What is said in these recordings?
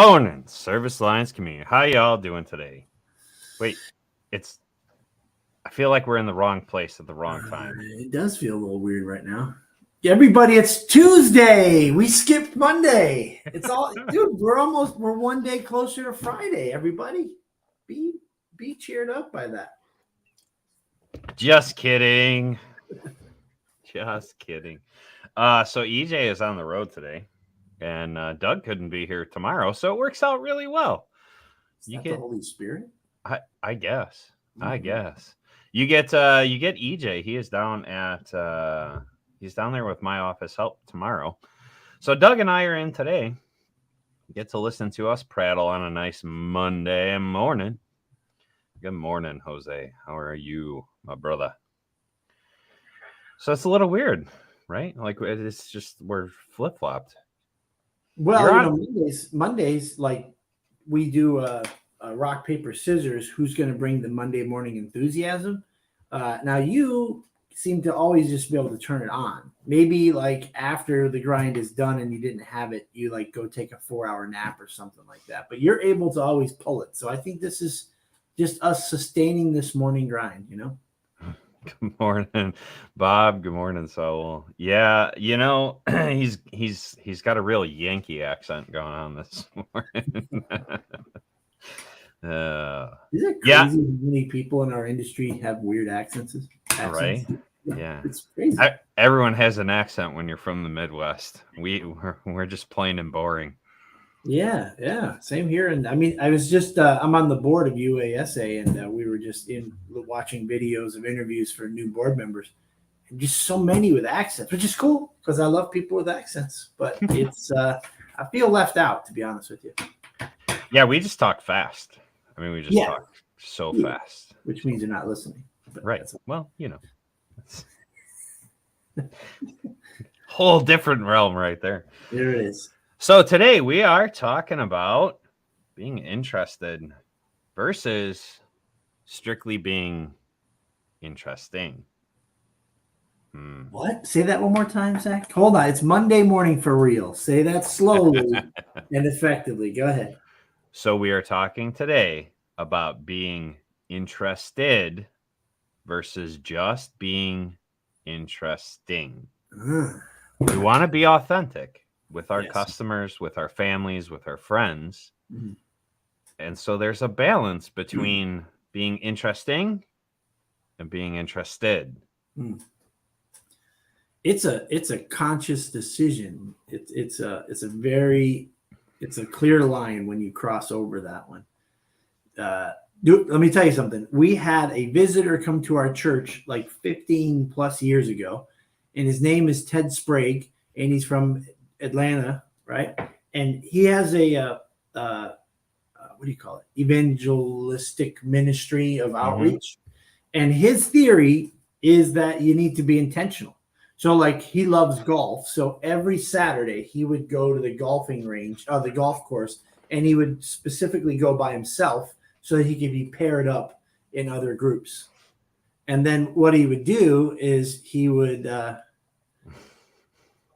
morning, Service Lines community. How y'all doing today? Wait, I feel like we're in the wrong place at the wrong time. It does feel a little weird right now. Everybody, it's Tuesday. We skipped Monday. It's all, dude. We're one day closer to Friday. Everybody, be cheered up by that. Just kidding. Just kidding. So EJ is on the road today, and Doug couldn't be here tomorrow, so it works out really well. Is that the Holy Spirit? I guess. I guess. You get EJ. He is down at he's down there with my office help tomorrow. So Doug and I are in today. Get to listen to us prattle on a nice Monday morning. Good morning, Jose. How are you, my brother? So it's a little weird, right? Like it's just we're flip-flopped. Well, Mondays, like we do a rock, paper, scissors. Who's going to bring the Monday morning enthusiasm? Now you seem to always just be able to turn it on. Maybe like after the grind is done and you didn't have it, you like go take a 4-hour nap or something like that. But you're able to always pull it. So I think this is just us sustaining this morning grind, you know? Good morning, Bob. Good morning, Saul. Yeah, he's got a real Yankee accent going on this morning. Is it crazy how many people in our industry have weird accents? Right? Yeah. It's crazy. Everyone has an accent when you're from the Midwest. We're just plain and boring. Yeah. Same here. And I mean, I was just I'm on the board of UASA, and we were just watching videos of interviews for new board members, and just so many with accents, which is cool because I love people with accents. But it's I feel left out, to be honest with you. Yeah, we just talk fast. I mean, we just talk so fast, which means you're not listening. Right. Well, whole different realm right there. There it is. So today we are talking about being interested versus strictly being interesting. What? Say that one more time, Zach. Hold on. It's Monday morning for real. Say that slowly and effectively. Go ahead. So we are talking today about being interested versus just being interesting. We want to be authentic with our customers, with our families, with our friends. Mm-hmm. And so there's a balance between being interesting and being interested. It's a conscious decision. It's a clear line when you cross over that one. Let me tell you something. We had a visitor come to our church like 15 plus years ago, and his name is Ted Sprague, and he's from Atlanta, right? And he has a what do you call it? Evangelistic ministry of outreach. And his theory is that you need to be intentional. So like he loves golf. So every Saturday he would go to the golfing range, the golf course, and he would specifically go by himself so that he could be paired up in other groups. And then what he would do is he would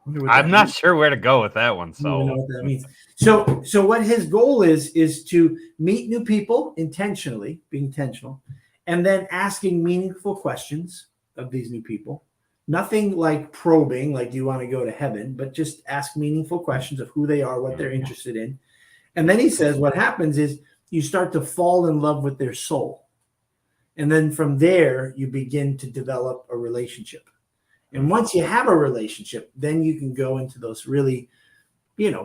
I'm not sure where to go with that one. So I don't know what that means. So what his goal is to meet new people intentionally, being intentional, and then asking meaningful questions of these new people. Nothing like probing, like do you want to go to heaven, but just ask meaningful questions of who they are, what they're interested in. And then he says what happens is you start to fall in love with their soul. And then from there, you begin to develop a relationship. And once you have a relationship, then you can go into those really,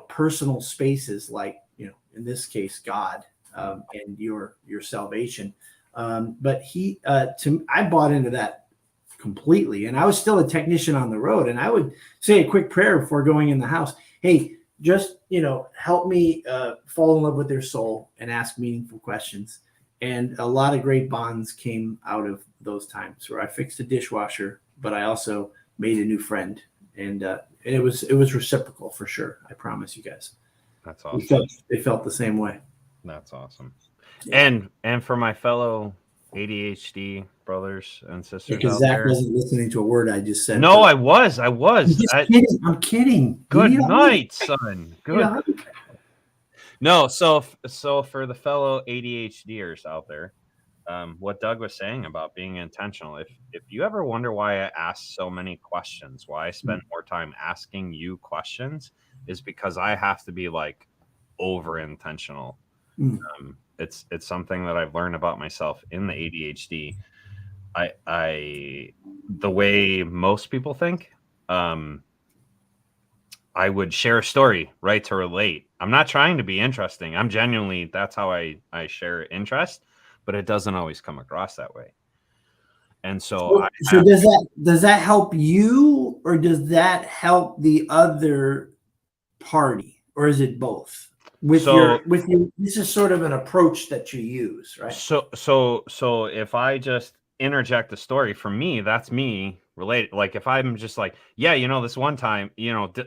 personal spaces like, in this case, God and your salvation. But I bought into that completely. And I was still a technician on the road. And I would say a quick prayer before going in the house. Hey, just, help me fall in love with their soul and ask meaningful questions. And a lot of great bonds came out of those times where I fixed a dishwasher, but I also made a new friend, and it was reciprocal for sure. I promise you guys. That's awesome. They felt the same way. That's awesome. Yeah. And for my fellow ADHD brothers and sisters, because Zach wasn't listening to a word I just said. No, I was. I'm kidding. Good night, son. Good. No, so for the fellow ADHDers out there, what Doug was saying about being intentional. If you ever wonder why I ask so many questions, why I spend more time asking you questions, is because I have to be like over intentional. Mm. It's something that I've learned about myself in the ADHD. I the way most people think, um, I would share a story, right, to relate. I'm not trying to be interesting. I'm genuinely, that's how I share interest, but it doesn't always come across that way. And so I So have does that help you, or does that help the other party, or is it both? so With your this is sort of an approach that you use, right? so if I just interject a story, for me, that's me related. Like if I'm just like, yeah, this one time,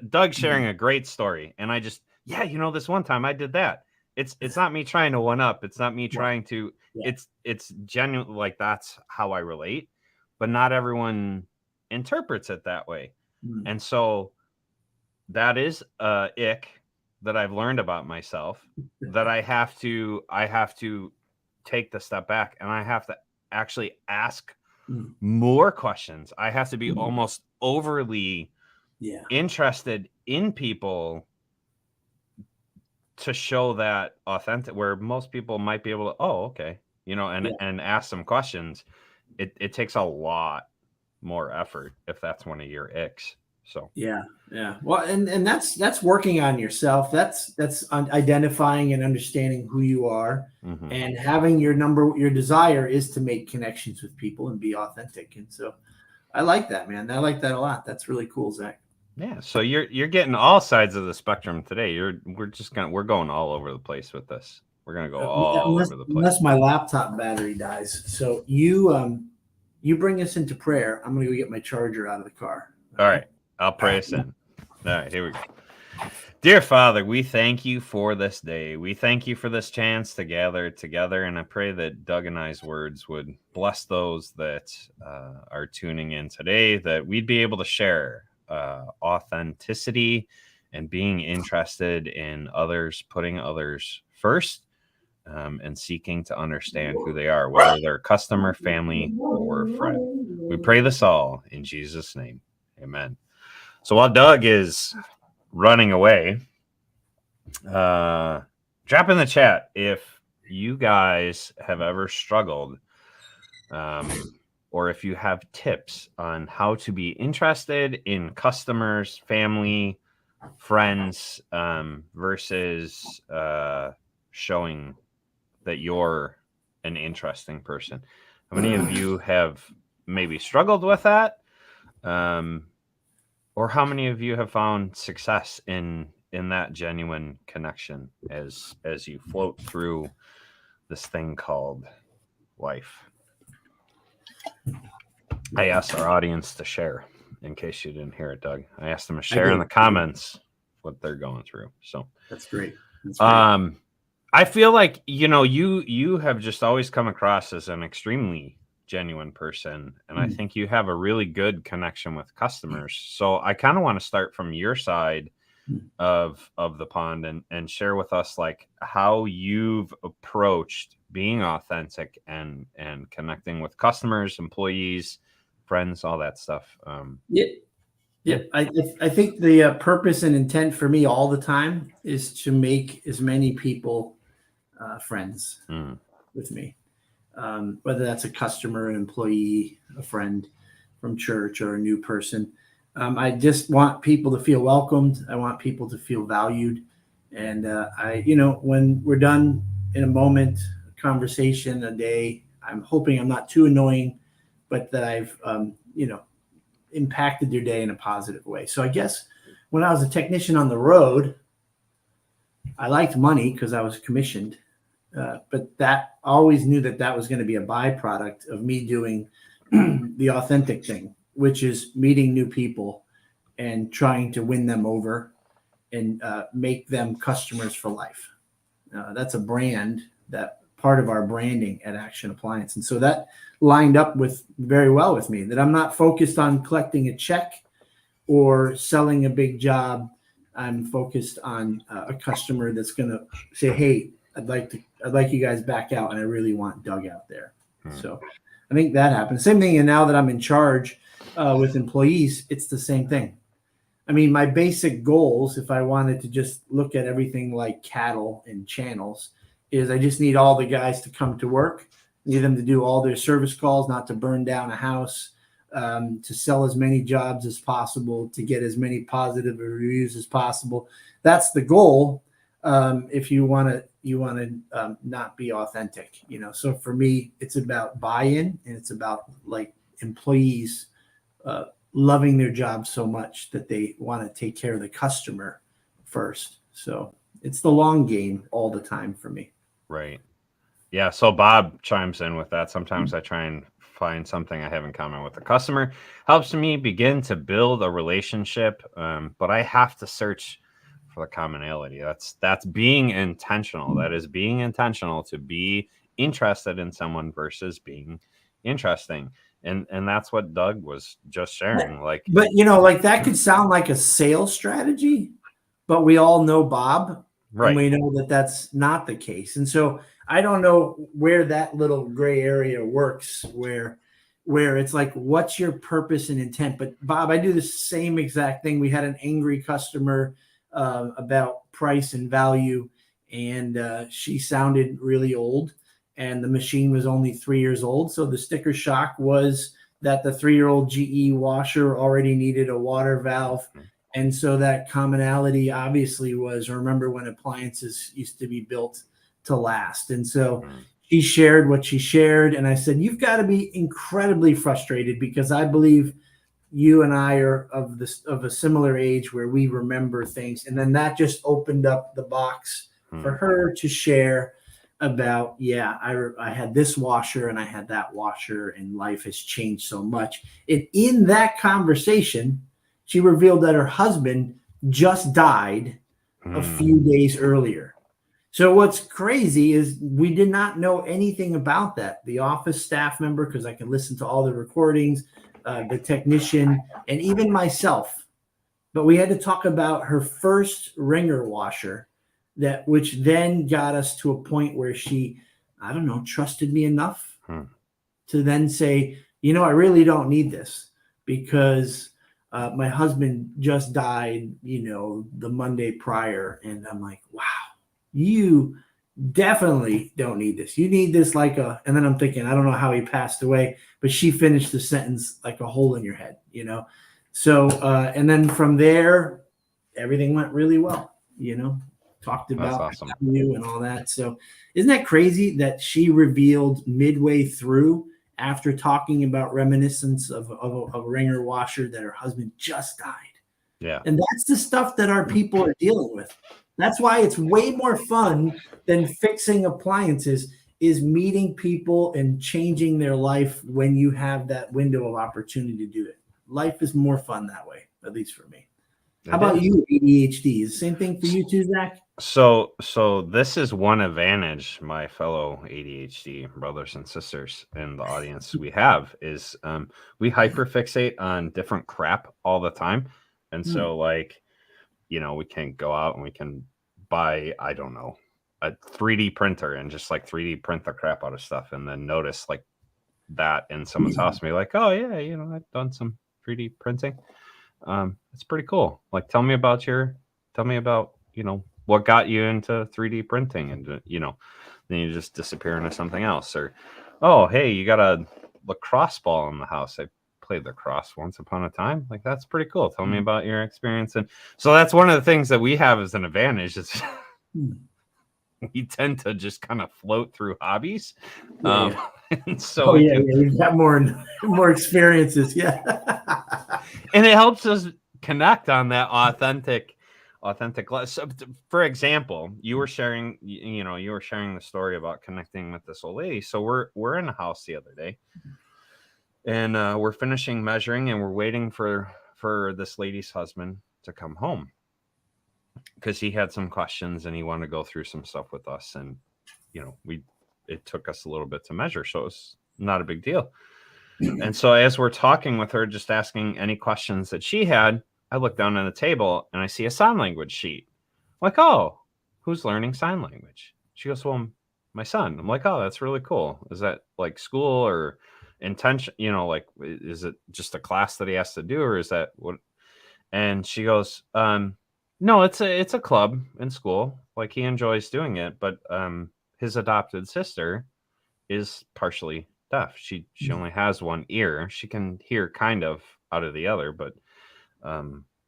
Doug sharing a great story, and I just, yeah, this one time I did that. It's not me trying to one up. It's not me Right. trying to. Yeah. It's genuine. Like that's how I relate, but not everyone interprets it that way, Mm. and so that is a ick that I've learned about myself, that I have to take the step back, and I have to actually ask Mm. more questions. I have to be Mm. almost overly Yeah. interested in people to show that authentic, where most people might be able to, oh, okay, and Yeah. ask some questions. It takes a lot more effort if that's one of your icks. So Yeah. Yeah. Well, and that's working on yourself. That's identifying and understanding who you are, mhm. and having your desire is to make connections with people and be authentic. And so I like that, man. I like that a lot. That's really cool, Zach. Yeah, so you're getting all sides of the spectrum today. We're going all over the place with this. We're gonna go all over the place. Unless my laptop battery dies. So you bring us into prayer. I'm gonna go get my charger out of the car. All Okay. right, I'll All pray right. us in. All right, here we go. Dear Father, we thank you for this day. We thank you for this chance to gather together, and I pray that Doug and I's words would bless those that are tuning in today, that we'd be able to share authenticity and being interested in others, putting others first, and seeking to understand who they are, whether they're customer, family, or friend. We pray this all in Jesus' name. Amen. So while Doug is running away, drop in the chat if you guys have ever struggled, or if you have tips on how to be interested in customers, family, friends, versus showing that you're an interesting person. How many of you have maybe struggled with that? Or how many of you have found success in that genuine connection as you float through this thing called life? I asked our audience to share, in case you didn't hear it, Doug. I asked them to I share in did. the comments what they're going through. So That's great. That's great. I feel like you have just always come across as an extremely genuine person, and I Mm. think you have a really good connection with customers. So I kind of want to start from your side Mm. of the pond, and share with us like how you've approached being authentic and connecting with customers, employees, friends, all that stuff. Yeah. Yeah. Yeah. I think the purpose and intent for me all the time is to make as many people friends Mm. with me, whether that's a customer, an employee, a friend from church, or a new person. I just want people to feel welcomed. I want people to feel valued. And when we're done in a moment, a conversation, a day, I'm hoping I'm not too annoying, but that I've, impacted your day in a positive way. So I guess when I was a technician on the road, I liked money because I was commissioned. But that I always knew that was going to be a byproduct of me doing the authentic thing, which is meeting new people and trying to win them over and make them customers for life. That's a brand, that part of our branding at Action Appliance. And so that lined up with very well with me, that I'm not focused on collecting a check or selling a big job. I'm focused on a customer that's going to say, "Hey, I'd like you guys back out, and I really want Doug out there." So I think that happens. Same thing. And now that I'm in charge with employees, it's the same thing. I mean, my basic goals, if I wanted to just look at everything like cattle and channels, is I just need all the guys to come to work, need them to do all their service calls, not to burn down a house, to sell as many jobs as possible, to get as many positive reviews as possible. That's the goal. If you want to not be authentic, So for me, it's about buy-in, and it's about like employees loving their job so much that they want to take care of the customer first. So it's the long game all the time for me. Right. Yeah. So Bob chimes in with that. Sometimes I try and find something I have in common with the customer. Helps me begin to build a relationship, but I have to search for the commonality. That's being intentional. That is being intentional to be interested in someone versus being interesting. And that's what Doug was just sharing. Like, but like that could sound like a sales strategy, but we all know Bob, right. And we know that that's not the case. And so I don't know where that little gray area works, where it's like, what's your purpose and intent? But Bob, I do the same exact thing. We had an angry customer about price and value, and she sounded really old, and the machine was only 3 years old. So the sticker shock was that the 3-year-old GE washer already needed a water valve. And so that commonality obviously was, remember when appliances used to be built to last. And so she shared what she shared. And I said, you've got to be incredibly frustrated, because I believe you and I are of a similar age where we remember things. And then that just opened up the box for her to share about, I had this washer and I had that washer, and life has changed so much. And in that conversation, she revealed that her husband just died a few days earlier. So what's crazy is we did not know anything about that. The office staff member, because I can listen to all the recordings, the technician, and even myself. But we had to talk about her first ringer washer, which then got us to a point where she, I don't know, trusted me enough to then say, I really don't need this, because my husband just died, the Monday prior. And I'm like, wow, you definitely don't need this. You need this and then I'm thinking, I don't know how he passed away, but she finished the sentence like a hole in your head, So, and then from there, everything went really well, talked about awesome. You and all that. So isn't that crazy that she revealed midway through, after talking about reminiscence of a ringer washer, that her husband just died? Yeah. And that's the stuff that our people are dealing with. That's why it's way more fun than fixing appliances, is meeting people and changing their life when you have that window of opportunity to do it. Life is more fun that way, at least for me. How about you, ADHD? Is the same thing for you too, Zach? So this is one advantage, my fellow ADHD brothers and sisters in the audience we have, is we hyperfixate on different crap all the time. And so we can go out and we can buy, I don't know, a 3D printer and just like 3D print the crap out of stuff, and then notice like that in someone's house and be like, oh yeah, I've done some 3D printing. It's pretty cool. Like, tell me about what got you into 3D printing, and then you just disappear into something else. Or, oh, hey, you got a lacrosse ball in the house. I played lacrosse once upon a time. Like, that's pretty cool. Tell me about your experience. And so that's one of the things that we have as an advantage. Is we tend to just kind of float through hobbies. And so we've got more experiences. Yeah. And it helps us connect on that authentic. So, for example, you were sharing the story about connecting with this old lady. So we're in a house the other day, and we're finishing measuring, and we're waiting for this lady's husband to come home, because he had some questions and he wanted to go through some stuff with us. And it took us a little bit to measure, so it's not a big deal. And so as we're talking with her, just asking any questions that she had, I look down on the table and I see a sign language sheet. I'm like, oh, who's learning sign language? She goes, well, my son. I'm like, oh, that's really cool. Is that like school or intention? You know, like, is it just a class that he has to do, or is that what? And she goes, no, it's a club in school. Like he enjoys doing it, but his adopted sister is partially deaf. She only has one ear. She can hear kind of out of the other, but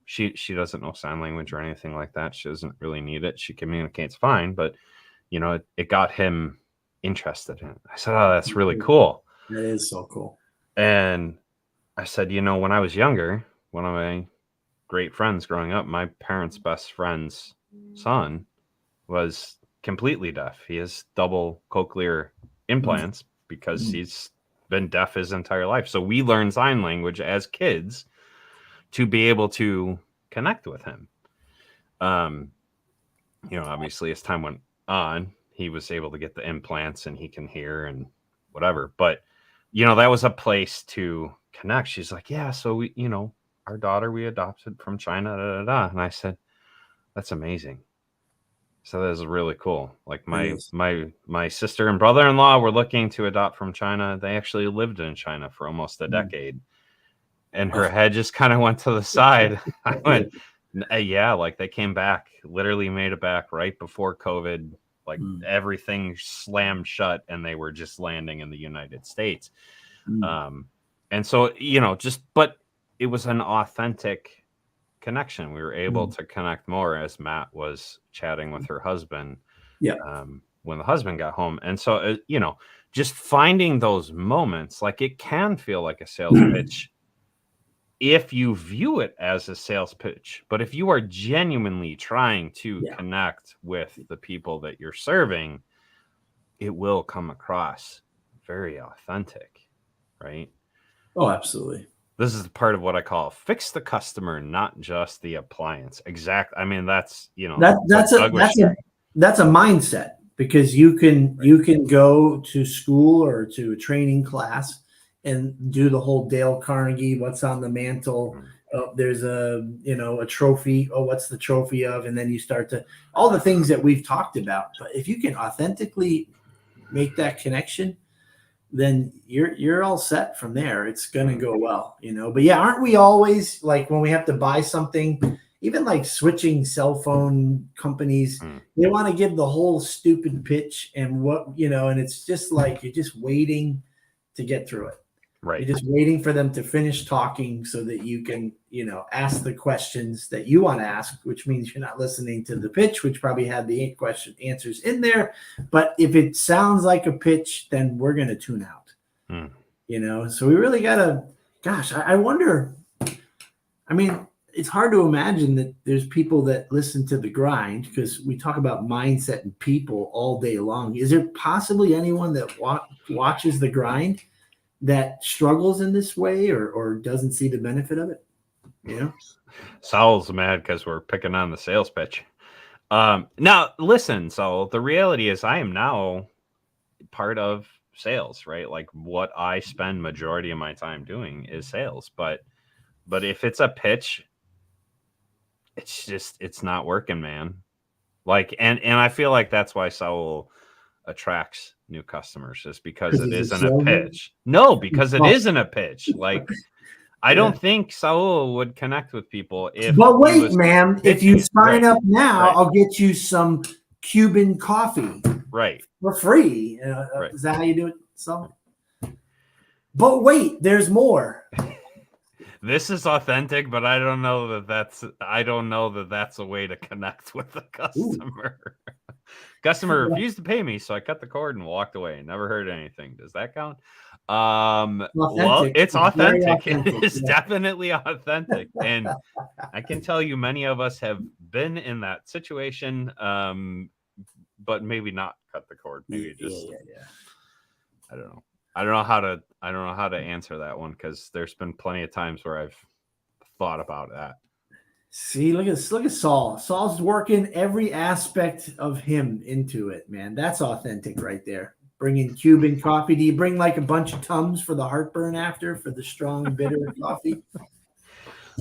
she doesn't know sign language or anything like that. She doesn't really need it. She communicates fine, but it got him interested in it. I said, oh, that's really cool. That is so cool. And I said, when I was younger, one of my great friends growing up, my parents' best friend's son was completely deaf. He has double cochlear implants because he's been deaf his entire life. So we learned sign language as kids to be able to connect with him. Obviously as time went on, he was able to get the implants and he can hear and whatever. But, that was a place to connect. She's like, yeah, so we, our daughter we adopted from China, da, da, da. And I said, that's amazing. So that is really cool. Like my sister and brother-in-law were looking to adopt from China. They actually lived in China for almost a decade. And her head just kind of went to the side. I went, yeah, like they came back, literally made it back right before COVID. Like everything slammed shut and they were just landing in the United States. And so, but it was an authentic connection. We were able to connect more as Matt was chatting with her husband. Yeah. When the husband got home. And so, just finding those moments, like it can feel like a sales pitch if you view it as a sales pitch. But if you are genuinely trying to connect with the people that you're serving, it will come across very authentic, right? Oh, absolutely. This is part of what I call fix the customer, not just the appliance. Exact. I mean, that's that's a mindset, because you can go to school or to a training class and do the whole Dale Carnegie, what's on the mantle. There's a trophy. Oh, what's the trophy of? And then you start to all the things that we've talked about. But if you can authentically make that connection, then you're all set from there. It's going to go well, But yeah, aren't we always like when we have to buy something, even like switching cell phone companies, they want to give the whole stupid pitch and and it's just like you're just waiting to get through it. Right. You're just waiting for them to finish talking so that you can, ask the questions that you want to ask, which means you're not listening to the pitch, which probably had the question answers in there. But if it sounds like a pitch, then we're going to tune out, so we really got to, gosh, I wonder, I mean, it's hard to imagine that there's people that listen to the grind, because we talk about mindset and people all day long. Is there possibly anyone that watches the grind that struggles in this way or doesn't see the benefit of it? Saul's mad because we're picking on the sales pitch. Now listen, Saul, the reality is I am now part of sales, right? Like what I spend majority of my time doing is sales, but if it's a pitch, it's not working, man. Like, and I feel like that's why Saul attracts new customers, is because it isn't a pitch. No, because it isn't a pitch. Like, I don't think Saul would connect with people if. But wait, ma'am, if you sign up now, right. I'll get you some Cuban coffee, right, for free. Right. Is that how you do it, Saul? But wait, there's more. This is authentic, but I don't know that that's a way to connect with the customer. Customer refused to pay me, so I cut the cord and walked away. Never heard anything. Does that count? Well, it's authentic. It is definitely authentic. And I can tell you many of us have been in that situation, but maybe not cut the cord. Maybe just I don't know. I don't know how to answer that one, because there's been plenty of times where I've thought about that. See, look at Saul. Saul's working every aspect of him into it, man. That's authentic right there. Bringing Cuban coffee. Do you bring like a bunch of Tums for the heartburn after, for the strong bitter coffee?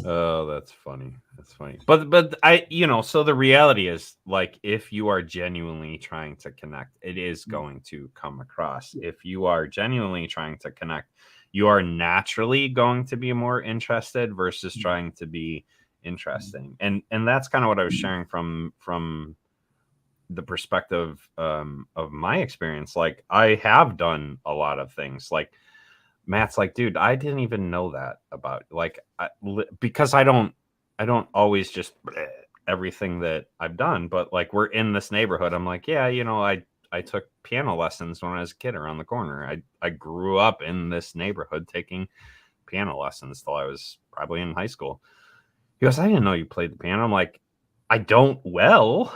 Oh, that's funny. That's funny. But I, so the reality is, like, if you are genuinely trying to connect, it is going to come across. Yeah. If you are genuinely trying to connect, you are naturally going to be more interested versus trying to be interesting. And that's kind of what I was sharing from the perspective of my experience. Like, I have done a lot of things. Like, Matt's like, dude, I didn't even know that about, like, because I don't always just everything that I've done, but like, we're in this neighborhood. I'm like, yeah, I took piano lessons when I was a kid around the corner. I grew up in this neighborhood taking piano lessons till I was probably in high school. He goes, I didn't know you played the piano. I'm like, I don't well.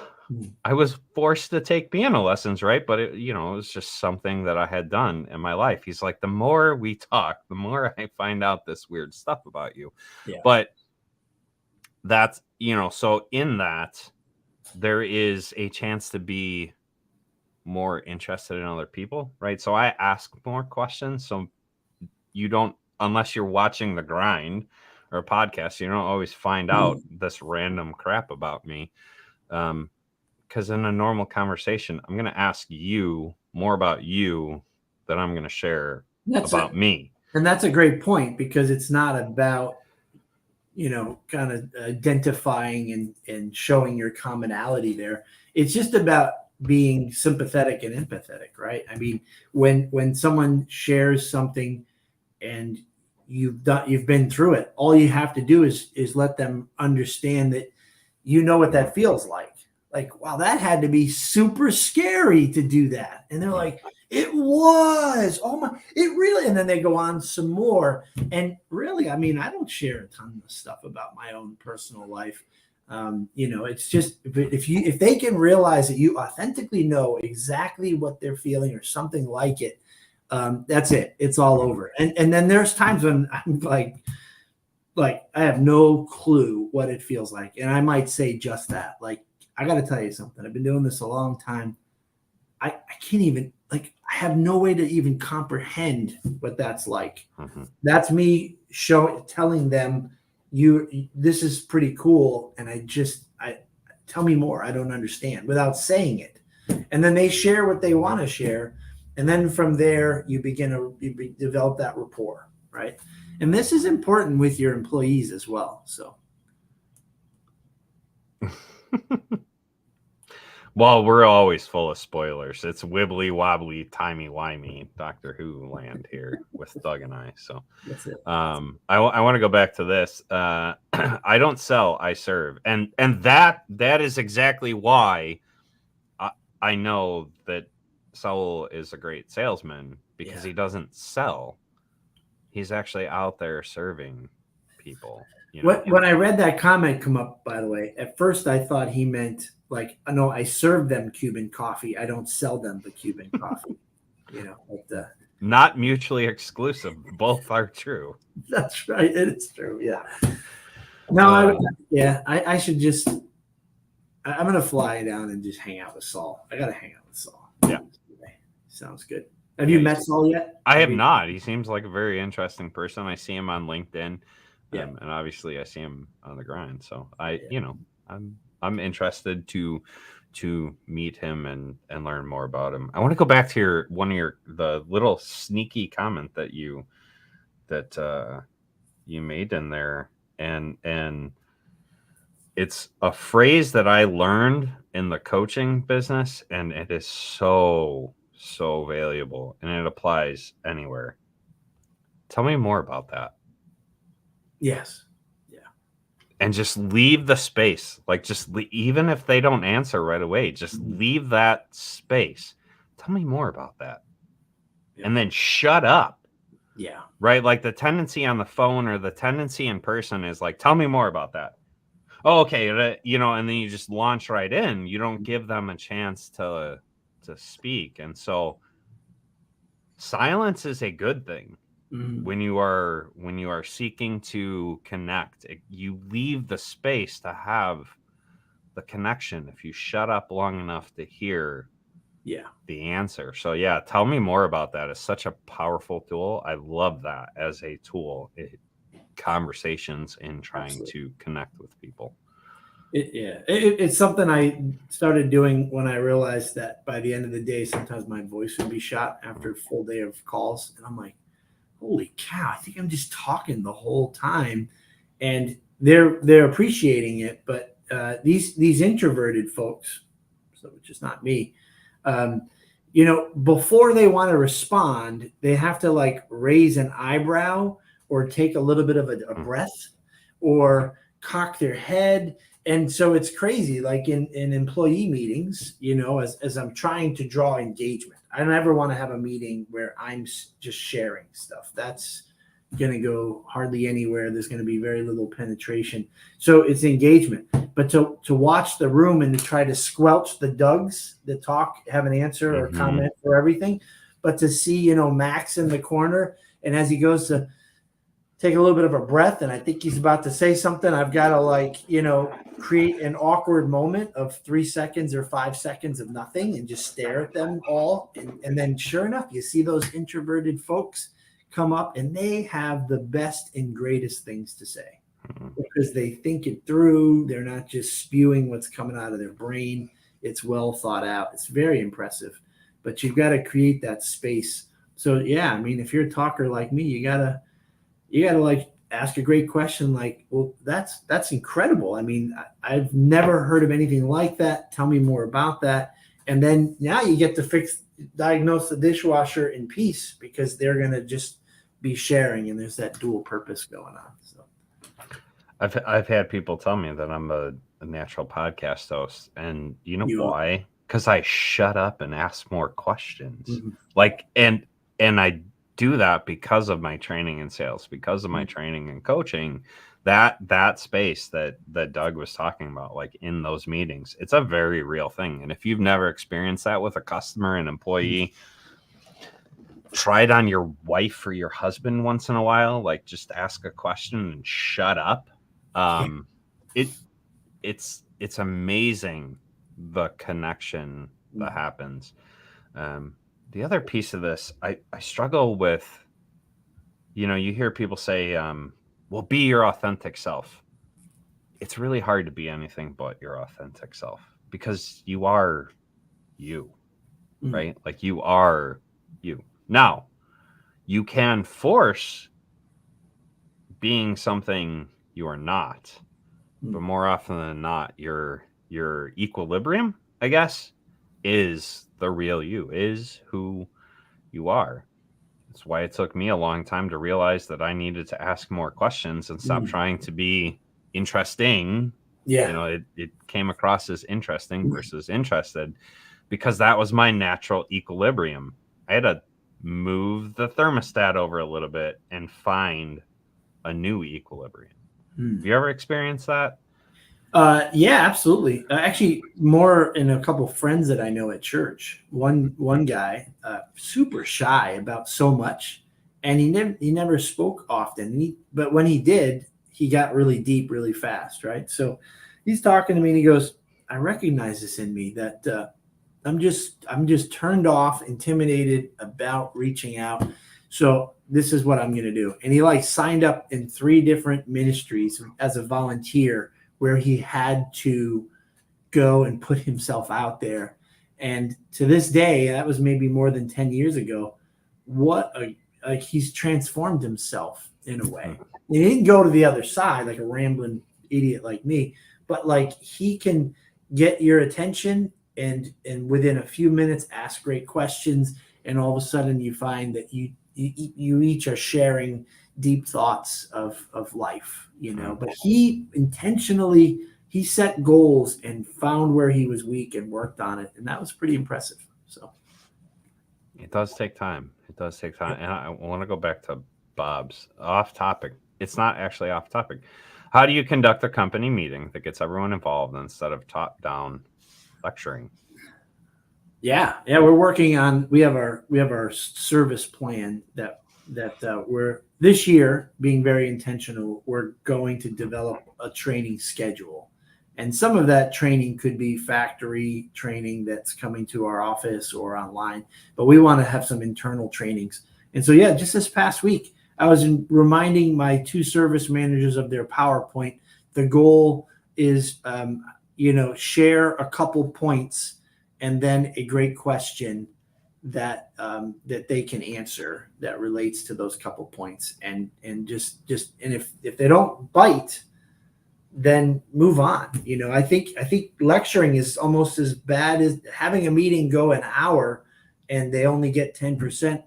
I was forced to take piano lessons, right? But it was just something that I had done in my life. He's like, the more we talk, the more I find out this weird stuff about you. Yeah. But that's, so in that, there is a chance to be more interested in other people, right? So I ask more questions. So you don't, unless you're watching The Grind or a podcast, you don't always find out this random crap about me. Because in a normal conversation, I'm going to ask you more about you than I'm going to share about me. And that's a great point, because it's not about, kind of identifying and showing your commonality there. It's just about being sympathetic and empathetic, right? I mean, when someone shares something and you've been through it, all you have to do is let them understand that what that feels like. Like, wow, that had to be super scary to do that. And they're like, it was. Oh my, it really. And then they go on some more. And really, I mean, I don't share a ton of stuff about my own personal life. It's just, if they can realize that you authentically know exactly what they're feeling or something like it, that's it. It's all over. And then there's times when I'm like I have no clue what it feels like, and I might say just that. Like, I got to tell you something. I've been doing this a long time. I can't even, like, I have no way to even comprehend what that's like. That's me telling them, this is pretty cool, and I tell me more. I don't understand, without saying it, and then they share what they want to share, and then from there you develop that rapport, right? And this is important with your employees as well. So. Well, we're always full of spoilers. It's wibbly wobbly, timey wimey Doctor Who land here with Doug and I. So That's it. I want to go back to this. I don't sell, I serve, and that is exactly why I know that Saul is a great salesman, because he doesn't sell. He's actually out there serving people. When I read that comment come up, by the way, at first I thought he meant, like, no, I serve them Cuban coffee. I don't sell them the Cuban coffee. Not mutually exclusive. Both are true. That's right. It is true. Yeah. No, I should just. I'm gonna fly down and just hang out with Saul. I gotta hang out with Saul. Yeah. Sounds good. Have you met Saul yet? I have not. He seems like a very interesting person. I see him on LinkedIn, and obviously I see him on The Grind. So I'm interested to meet him and learn more about him. I want to go back to the little sneaky comment that you made in there, and it's a phrase that I learned in the coaching business, and it is so valuable, and it applies anywhere. Tell me more about that. Yes. Yeah. And just leave the space. Like, even if they don't answer right away, just leave that space. Tell me more about that. Yeah. And then shut up. Yeah. Right? Like, the tendency on the phone or the tendency in person is like, tell me more about that. Oh, okay. And then you just launch right in. You don't give them a chance to speak. And so silence is a good thing. When you are seeking to connect, you leave the space to have the connection if you shut up long enough to hear the answer. So tell me more about that. It's such a powerful tool. I love that as a tool. conversations in trying Absolutely. to connect with people. It's something I started doing when I realized that by the end of the day, sometimes my voice would be shot after a full day of calls, and I'm like, holy cow, I think I'm just talking the whole time, and they're appreciating it. But these introverted folks, so which is not me, um, before they want to respond, they have to like raise an eyebrow or take a little bit of a breath or cock their head. And so it's crazy, like in employee meetings, as I'm trying to draw engagement. I never want to have a meeting where I'm just sharing stuff. That's going to go hardly anywhere. There's going to be very little penetration. So it's engagement. But to watch the room and to try to squelch the Dougs that talk, have an answer or comment for everything, but to see, Max in the corner, and as he goes to take a little bit of a breath, and I think he's about to say something, I've got to create an awkward moment of 3 seconds or 5 seconds of nothing and just stare at them all. And then sure enough, you see those introverted folks come up and they have the best and greatest things to say because they think it through. They're not just spewing what's coming out of their brain. It's well thought out. It's very impressive, but you've got to create that space. So yeah, I mean, if you're a talker like me, you gotta like ask a great question. Like, well, that's incredible. I mean, I've never heard of anything like that. Tell me more about that. And then now you get to diagnose the dishwasher in peace because they're going to just be sharing, and there's that dual purpose going on. So I've had people tell me that I'm a natural podcast host, and you know why? Because I shut up and ask more questions. Mm-hmm. Like, and I do that because of my training in sales, because of my training in coaching. That space that Doug was talking about, like in those meetings, it's a very real thing. And if you've never experienced that with a customer, an employee, try it on your wife or your husband once in a while. Like, just ask a question and shut up. It's amazing the connection that happens. The other piece of this, I struggle with, you hear people say, well, be your authentic self. It's really hard to be anything but your authentic self because you are you, right? Like, you are you. Now, you can force being something you are not, but more often than not, your equilibrium, I guess, is the real you, is who you are. That's why it took me a long time to realize that I needed to ask more questions and stop trying to be interesting. Yeah. It came across as interesting versus interested because that was my natural equilibrium. I had to move the thermostat over a little bit and find a new equilibrium. Have you ever experienced that? Yeah, absolutely. Actually, more in a couple of friends that I know at church. One guy, super shy about so much, and he never spoke often. But when he did, he got really deep really fast, right? So he's talking to me, and he goes, "I recognize this in me that I'm just turned off, intimidated about reaching out. So this is what I'm going to do." And he like signed up in 3 different ministries as a volunteer, where he had to go and put himself out there. And to this day, that was maybe more than 10 years ago, he's transformed himself in a way. He didn't go to the other side like a rambling idiot like me, but like he can get your attention and within a few minutes ask great questions, and all of a sudden you find that you each are sharing deep thoughts of life, but he intentionally set goals and found where he was weak and worked on it, and that was pretty impressive. So it does take time. And I want to go back to Bob's off topic. It's not actually off topic. How do you conduct a company meeting that gets everyone involved instead of top down lecturing? Yeah, we're working on. We have our service plan that we're this year being very intentional. We're going to develop a training schedule, and some of that training could be factory training that's coming to our office or online. But we want to have some internal trainings. And so, yeah, just this past week, reminding my two service managers of their PowerPoint. The goal is, share a couple points and then a great question that they can answer that relates to those couple points, and if they don't bite, then move on. I think lecturing is almost as bad as having a meeting go an hour and they only get 10%,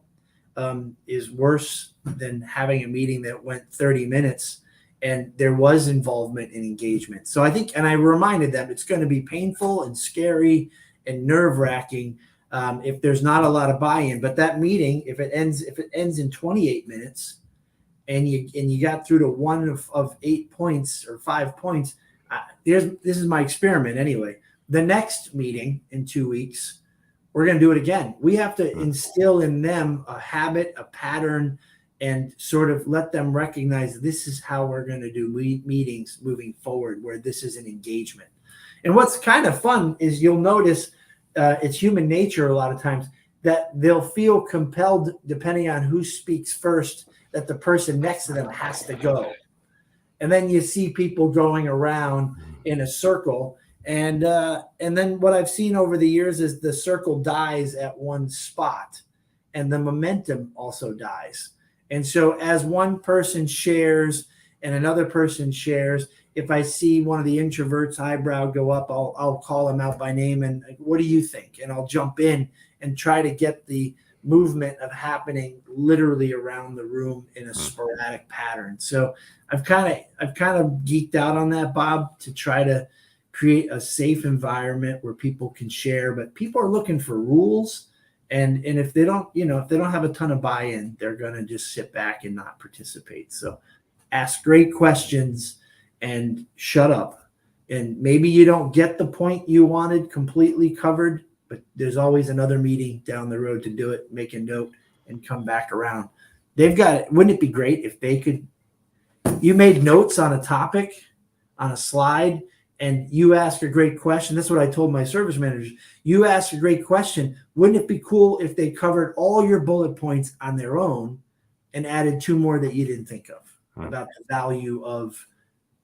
is worse than having a meeting that went 30 minutes and there was involvement and engagement. So I think, and I reminded them, it's going to be painful and scary and nerve wracking, if there's not a lot of buy-in. But that meeting, if it ends in 28 minutes, and you got through to one of 8 points or 5 points, this is my experiment anyway. The next meeting in 2 weeks, we're going to do it again. We have to instill in them a habit, a pattern, and sort of let them recognize this is how we're going to do meetings moving forward, where this is an engagement. And what's kind of fun is you'll notice, it's human nature a lot of times, that they'll feel compelled, depending on who speaks first, that the person next to them has to go. And then you see people going around in a circle. And then what I've seen over the years is the circle dies at one spot and the momentum also dies. And so as one person shares and another person shares, if I see one of the introverts eyebrow go up, I'll call them out by name and, what do you think? And I'll jump in and try to get the movement of happening literally around the room in a sporadic pattern. So I've kind of geeked out on that, Bob, to try to create a safe environment where people can share, but people are looking for rules. And if they don't have a ton of buy-in, they're going to just sit back and not participate. So ask great questions and shut up. And maybe you don't get the point you wanted completely covered, but there's always another meeting down the road to do it. Make a note and come back around. Wouldn't it be great if you made notes on a topic on a slide and you ask a great question? That's what I told my service managers. You ask a great question. Wouldn't it be cool if they covered all your bullet points on their own and added 2 more that you didn't think of about the value of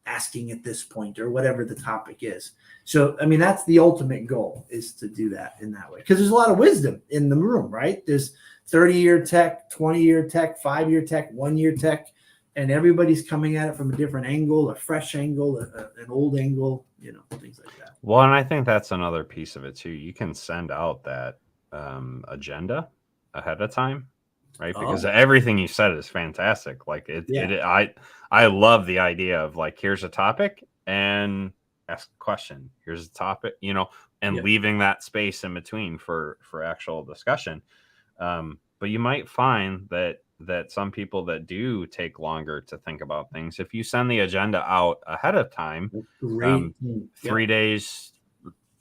asking at this point or whatever the topic is? So, I mean, that's the ultimate goal, is to do that in that way. Because there's a lot of wisdom in the room, right? There's 30-year tech, 20-year tech, 5-year tech, 1-year tech, and everybody's coming at it from a different angle, a fresh angle, an old angle, things like that. Well, and I think that's another piece of it too. You can send out that agenda ahead of time, right? Because everything you said is fantastic. Like I love the idea of, like, here's a topic and ask a question. Here's a topic, and leaving that space in between for actual discussion. But you might find that some people that do take longer to think about things, if you send the agenda out ahead of time, 3 days,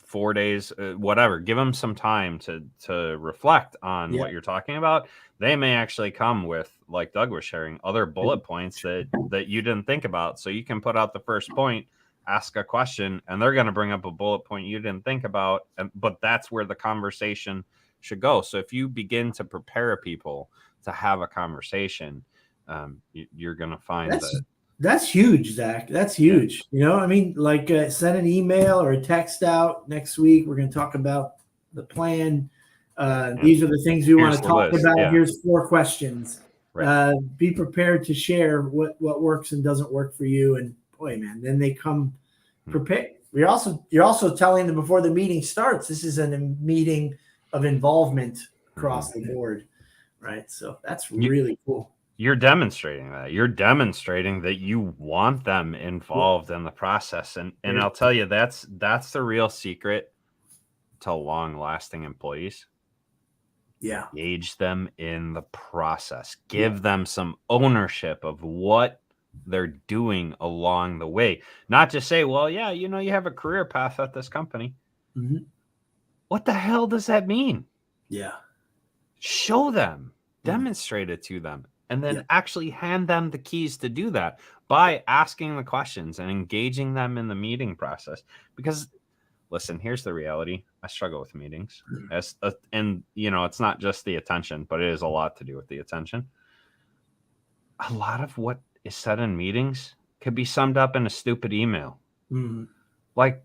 4 days, whatever, give them some time to reflect on what you're talking about. They may actually come with, like Doug was sharing, other bullet points that you didn't think about. So you can put out the first point, ask a question, and they're going to bring up a bullet point you didn't think about. But that's where the conversation should go. So if you begin to prepare people to have a conversation, you're going to find that's huge, Zach. That's huge. I mean, like, send an email or a text out next week. We're going to talk about the plan. These are the things we want to talk about. Yeah. Here's 4 questions. Right. Be prepared to share what works and doesn't work for you. And boy, man, then they come prepared. You're also telling them before the meeting starts, this is a meeting of involvement across the board, right? So that's really cool. You're demonstrating that. You're demonstrating that you want them involved in the process. And I'll tell you, that's the real secret to long-lasting employees. Yeah. Engage them in the process. Give them some ownership of what they're doing along the way. Not just say, well, yeah, you have a career path at this company. Mm-hmm. What the hell does that mean? Yeah. Show them, demonstrate it to them, and then actually hand them the keys to do that by asking the questions and engaging them in the meeting process. Because, listen, here's the reality. I struggle with meetings. And, it's not just the attention, but it is a lot to do with the attention. a lot of what is said in meetings could be summed up in a stupid email. Mhm. Like,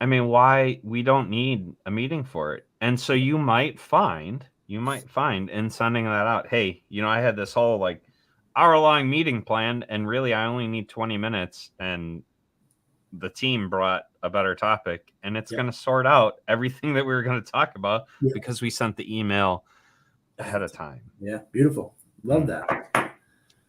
I mean, why we don't need a meeting for it. And so you might find in sending that out, hey, I had this whole like hour-long meeting planned, and really I only need 20 minutes, and the team brought a better topic, and it's Yep. going to sort out everything that we were going to talk about Yeah. because we sent the email ahead of time. Yeah, beautiful. Love that.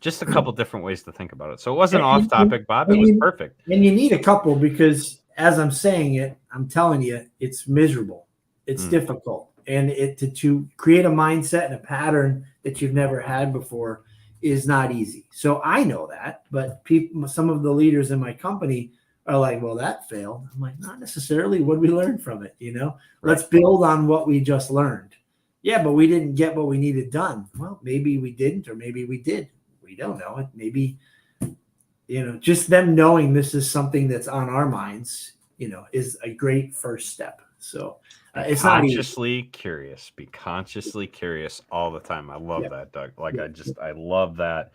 Just a couple different ways to think about it. So it wasn't And- off topic, Bob. It and was you- perfect. And you need a couple because as I'm saying it, I'm telling you, it's miserable. It's difficult. And to create a mindset and a pattern that you've never had before is not easy. So I know that, but some of the leaders in my company are like, well, that failed. I'm like, not necessarily. What did we learn from it? Right. Let's build on what we just learned. Yeah, but we didn't get what we needed done. Well, maybe we didn't, or maybe we did. We don't know. Maybe, just them knowing this is something that's on our minds, is a great first step. So it's not easy. Consciously curious. Be consciously curious all the time. I love Yep. that, Doug. Like, Yep. I love that.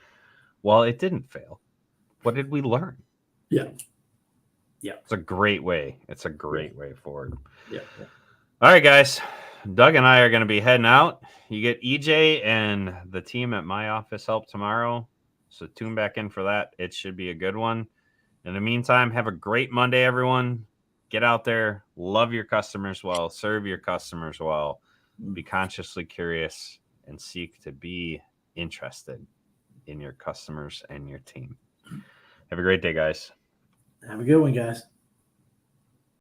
Well, it didn't fail. What did we learn? Yeah. Yeah. It's a great way. It's a great way forward. Yeah. All right, guys. Doug and I are going to be heading out. You get EJ and the team at my office help tomorrow. So tune back in for that. It should be a good one. In the meantime, have a great Monday, everyone. Get out there, love your customers well, serve your customers well, be consciously curious, and seek to be interested in your customers and your team. Have a great day, guys. Have a good one, guys.